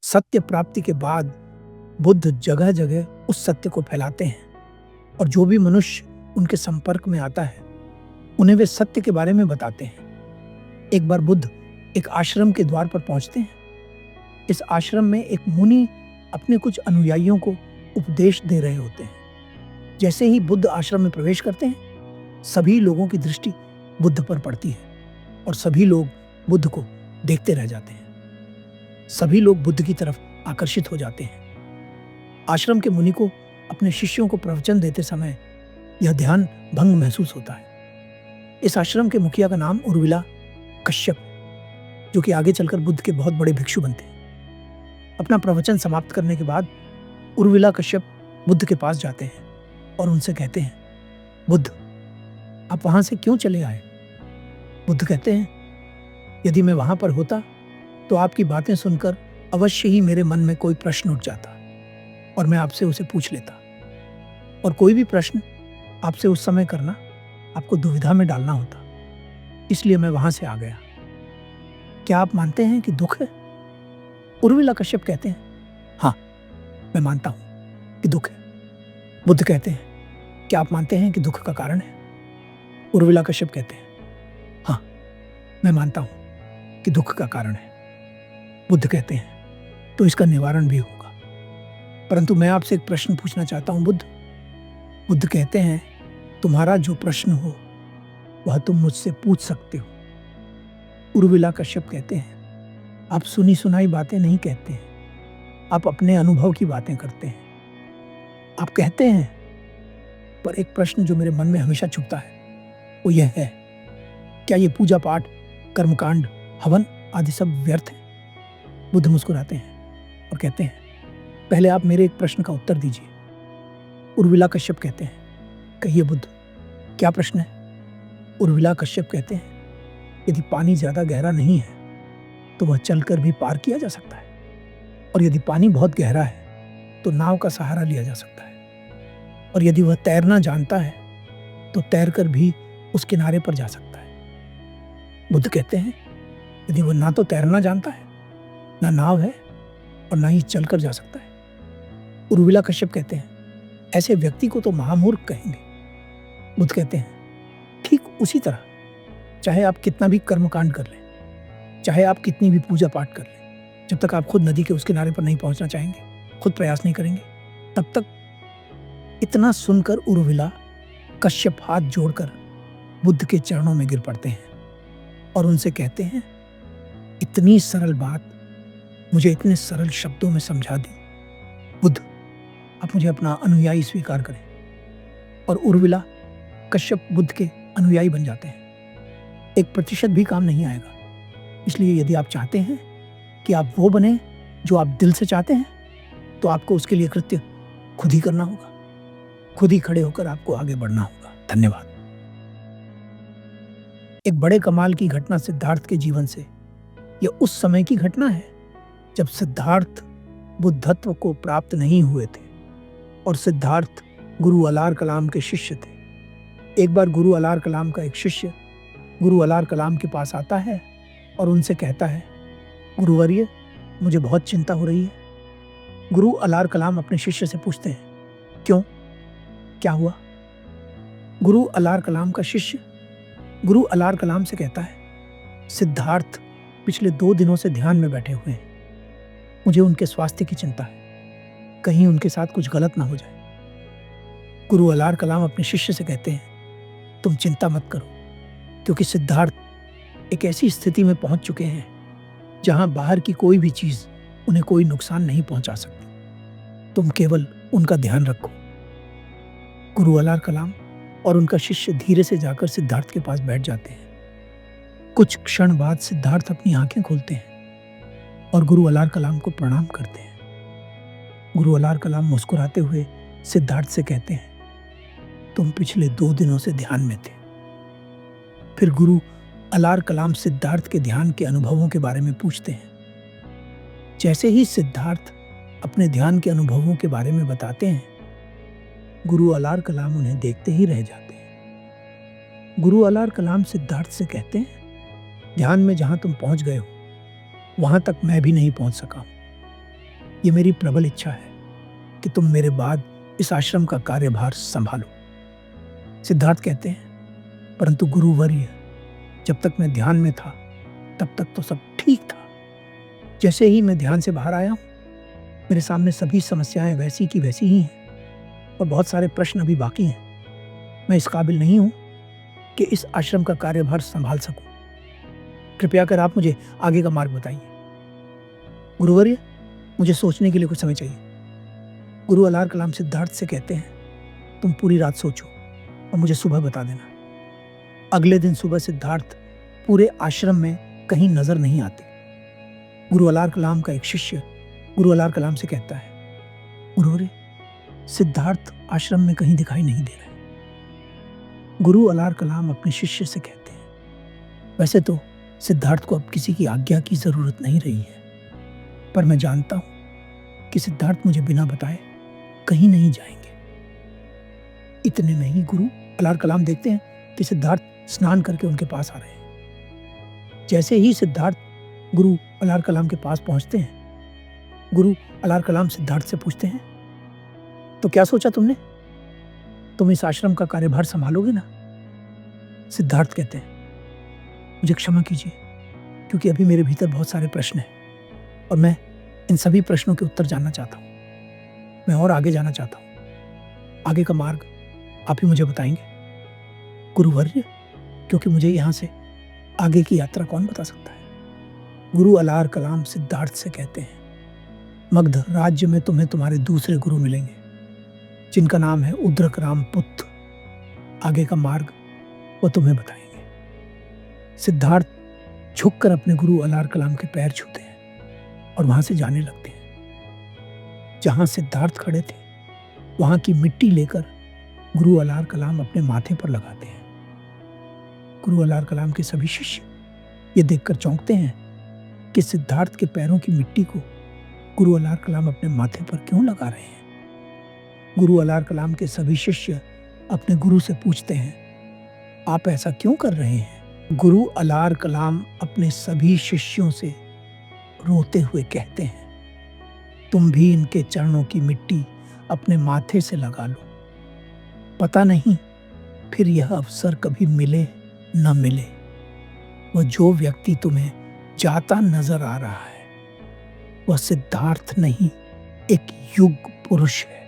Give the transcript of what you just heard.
सत्य प्राप्ति के बाद बुद्ध जगह जगह उस सत्य को फैलाते हैं और जो भी मनुष्य उनके संपर्क में आता है उन्हें वे सत्य के बारे में बताते हैं। एक बार बुद्ध एक आश्रम के द्वार पर पहुंचते हैं। इस आश्रम में एक मुनि अपने कुछ अनुयायियों को उपदेश दे रहे होते हैं। जैसे ही बुद्ध आश्रम में प्रवेश करते हैं, सभी लोगों की दृष्टि बुद्ध पर पड़ती है और सभी लोग बुद्ध को देखते रह जाते हैं। सभी लोग बुद्ध की तरफ आकर्षित हो जाते हैं। आश्रम के मुनि को अपने शिष्यों को प्रवचन देते समय यह ध्यान भंग महसूस होता है। इस आश्रम के मुखिया का नाम उर्विला कश्यप, जो कि आगे चलकर बुद्ध के बहुत बड़े भिक्षु बनते हैं। अपना प्रवचन समाप्त करने के बाद उर्विला कश्यप बुद्ध के पास जाते हैं और उनसे कहते हैं, बुद्ध, आप वहां से क्यों चले आए? बुद्ध कहते हैं, यदि मैं वहां पर होता तो आपकी बातें सुनकर अवश्य ही मेरे मन में कोई प्रश्न उठ जाता और मैं आपसे उसे पूछ लेता, और कोई भी प्रश्न आपसे उस समय करना आपको दुविधा में डालना होता, इसलिए मैं वहां से आ गया। क्या आप मानते हैं कि दुख है? उर्विला कश्यप कहते हैं, हाँ, मैं मानता हूं कि दुख है। बुद्ध कहते हैं, क्या आप मानते हैं कि दुख का कारण है? उर्विला कश्यप कहते हैं, हाँ, मैं मानता हूं कि दुख का कारण है। बुद्ध कहते हैं, तो इसका निवारण भी होगा, परंतु मैं आपसे एक प्रश्न पूछना चाहता हूं बुद्ध। बुद्ध कहते हैं, तुम्हारा जो प्रश्न हो वह तुम मुझसे पूछ सकते हो। उर्विला कश्यप कहते हैं, आप सुनी सुनाई बातें नहीं कहते हैं, आप अपने अनुभव की बातें करते हैं। आप कहते हैं, पर एक प्रश्न जो मेरे मन में हमेशा छुपता है वो यह है, क्या ये पूजा पाठ, कर्मकांड, हवन आदि सब व्यर्थ है? बुद्ध मुस्कुराते हैं और कहते हैं, पहले आप मेरे एक प्रश्न का उत्तर दीजिए। उर्विला कश्यप कहते हैं, कहिए बुद्ध, क्या प्रश्न है? उर्विला कश्यप कहते हैं, यदि पानी ज्यादा गहरा नहीं है तो वह चलकर भी पार किया जा सकता है, और यदि पानी बहुत गहरा है तो नाव का सहारा लिया जा सकता है, और यदि वह तैरना जानता है तो तैरकर भी उस किनारे पर जा सकता है। बुद्ध कहते हैं, यदि वह ना तो तैरना जानता है, ना नाव है, और ना ही चलकर जा सकता है। उर्विला कश्यप कहते हैं, ऐसे व्यक्ति को तो महामूर्ख कहेंगे। बुद्ध कहते हैं, ठीक उसी तरह चाहे आप कितना भी कर्मकांड कर लें, चाहे आप कितनी भी पूजा पाठ कर लें, जब तक आप खुद नदी के उस किनारे पर नहीं पहुंचना चाहेंगे, खुद प्रयास नहीं करेंगे, तब तक। इतना सुनकर उर्विला कश्यप हाथ जोड़कर बुद्ध के चरणों में गिर पड़ते हैं और उनसे कहते हैं, इतनी सरल बात मुझे इतने सरल शब्दों में समझा दी। बुद्ध, आप मुझे अपना अनुयायी स्वीकार करें। और उर्विला कश्यप बुद्ध के अनुयायी बन जाते हैं। 1% भी काम नहीं आएगा, इसलिए यदि आप चाहते हैं कि आप वो बने जो आप दिल से चाहते हैं, तो आपको उसके लिए कृत्य खुद ही करना होगा, खुद ही खड़े होकर आपको आगे बढ़ना होगा। धन्यवाद। एक बड़े कमाल की घटना सिद्धार्थ के जीवन से। यह उस समय की घटना है जब सिद्धार्थ बुद्धत्व को प्राप्त नहीं हुए थे और सिद्धार्थ गुरु अलार कलाम के शिष्य थे। एक बार गुरु अलार कलाम का एक शिष्य गुरु अलार कलाम के पास आता है और उनसे कहता है, गुरुवर्य, मुझे बहुत चिंता हो रही है। गुरु अलार कलाम अपने शिष्य से पूछते हैं, क्यों, क्या हुआ? गुरु अलार कलाम का शिष्य गुरु अलार कलाम से कहता है, सिद्धार्थ पिछले 2 दिनों से ध्यान में बैठे हुए हैं। मुझे उनके स्वास्थ्य की चिंता है, कहीं उनके साथ कुछ गलत ना हो जाए। गुरु अलार कलाम अपने शिष्य से कहते हैं, तुम चिंता मत करो, क्योंकि सिद्धार्थ एक ऐसी स्थिति में पहुंच चुके हैं जहां बाहर की कोई भी चीज उन्हें कोई नुकसान नहीं पहुंचा सकती। तुम केवल उनका ध्यान रखो। गुरु अलार कलाम और उनका शिष्य धीरे से जाकर सिद्धार्थ के पास बैठ जाते हैं। कुछ क्षण बाद सिद्धार्थ अपनी आंखें खोलते हैं और गुरु अलार कलाम को प्रणाम करते हैं। गुरु अलार कलाम मुस्कुराते हुए सिद्धार्थ से कहते हैं, तुम पिछले 2 दिनों से ध्यान में थे। फिर गुरु अलार कलाम सिद्धार्थ के ध्यान के अनुभवों के बारे में पूछते हैं। जैसे ही सिद्धार्थ अपने ध्यान के अनुभवों के बारे में बताते हैं, गुरु अलार कलाम उन्हें देखते ही रह जाते हैं। गुरु अलार कलाम सिद्धार्थ से कहते हैं, ध्यान में जहां तुम पहुंच गए हो वहां तक मैं भी नहीं पहुंच सका हूं। ये मेरी प्रबल इच्छा है कि तुम मेरे बाद इस आश्रम का कार्यभार संभालो। सिद्धार्थ कहते हैं, परंतु गुरुवर्य, जब तक मैं ध्यान में था तब तक तो सब ठीक था। जैसे ही मैं ध्यान से बाहर आया हूँ, मेरे सामने सभी समस्याएं वैसी की वैसी ही हैं और बहुत सारे प्रश्न अभी बाकी हैं। मैं इस काबिल नहीं हूँ कि इस आश्रम का कार्यभार संभाल सकूं। कृपया कर आप मुझे आगे का मार्ग बताइए। गुरुवर्य, मुझे सोचने के लिए कुछ समय चाहिए। गुरु अलार कलाम सिद्धार्थ से कहते हैं, तुम पूरी रात सोचो और मुझे सुबह बता देना। अगले दिन सुबह सिद्धार्थ पूरे आश्रम में कहीं नजर नहीं आते। गुरु अलार कलाम का एक शिष्य गुरु अलार कलाम से कहता है, गुरुवर्य, सिद्धार्थ आश्रम में कहीं दिखाई नहीं दे रहे। गुरु अलार कलाम अपने शिष्य से कहते हैं, वैसे तो सिद्धार्थ को अब किसी की आज्ञा की जरूरत नहीं रही है, पर मैं जानता हूं कि सिद्धार्थ मुझे बिना बताए कहीं नहीं जाएंगे। इतने नहीं, गुरु अलार कलाम देखते हैं कि सिद्धार्थ स्नान करके उनके पास आ रहे हैं। जैसे ही सिद्धार्थ गुरु अलार कलाम के पास पहुंचते हैं, गुरु अलार कलाम सिद्धार्थ से पूछते हैं, तो क्या सोचा तुमने? तुम इस आश्रम का कार्यभार संभालोगे ना? सिद्धार्थ कहते हैं, मुझे क्षमा कीजिए, क्योंकि अभी मेरे भीतर बहुत सारे प्रश्न हैं और मैं इन सभी प्रश्नों के उत्तर जानना चाहता हूँ। मैं और आगे जाना चाहता हूँ। आगे का मार्ग आप ही मुझे बताएंगे गुरुवर्य, क्योंकि मुझे यहाँ से आगे की यात्रा कौन बता सकता है। गुरु अलार कलाम सिद्धार्थ से कहते हैं, मगध राज्य में तुम्हें तुम्हारे दूसरे गुरु मिलेंगे, जिनका नाम है उद्रक राम पुत्र। आगे का मार्ग वो तुम्हें बताएंगे। सिद्धार्थ झुककर अपने गुरु अलार कलाम के पैर छूते हैं और वहां से जाने लगते हैं। जहां सिद्धार्थ खड़े थे, वहां की मिट्टी लेकर गुरु अलार कलाम अपने माथे पर लगाते हैं। गुरु अलार कलाम के सभी शिष्य ये देखकर चौंकते हैं कि सिद्धार्थ के पैरों की मिट्टी को गुरु अलार कलाम अपने माथे पर क्यों लगा रहे हैं। गुरु अलार कलाम के सभी शिष्य अपने गुरु से पूछते हैं, आप ऐसा क्यों कर रहे हैं? गुरु अलार कलाम अपने सभी शिष्यों से रोते हुए कहते हैं, तुम भी इनके चरणों की मिट्टी अपने माथे से लगा लो। पता नहीं फिर यह अवसर कभी मिले न मिले। वह जो व्यक्ति तुम्हें जाता नजर आ रहा है, वह सिद्धार्थ नहीं, एक युग पुरुष है।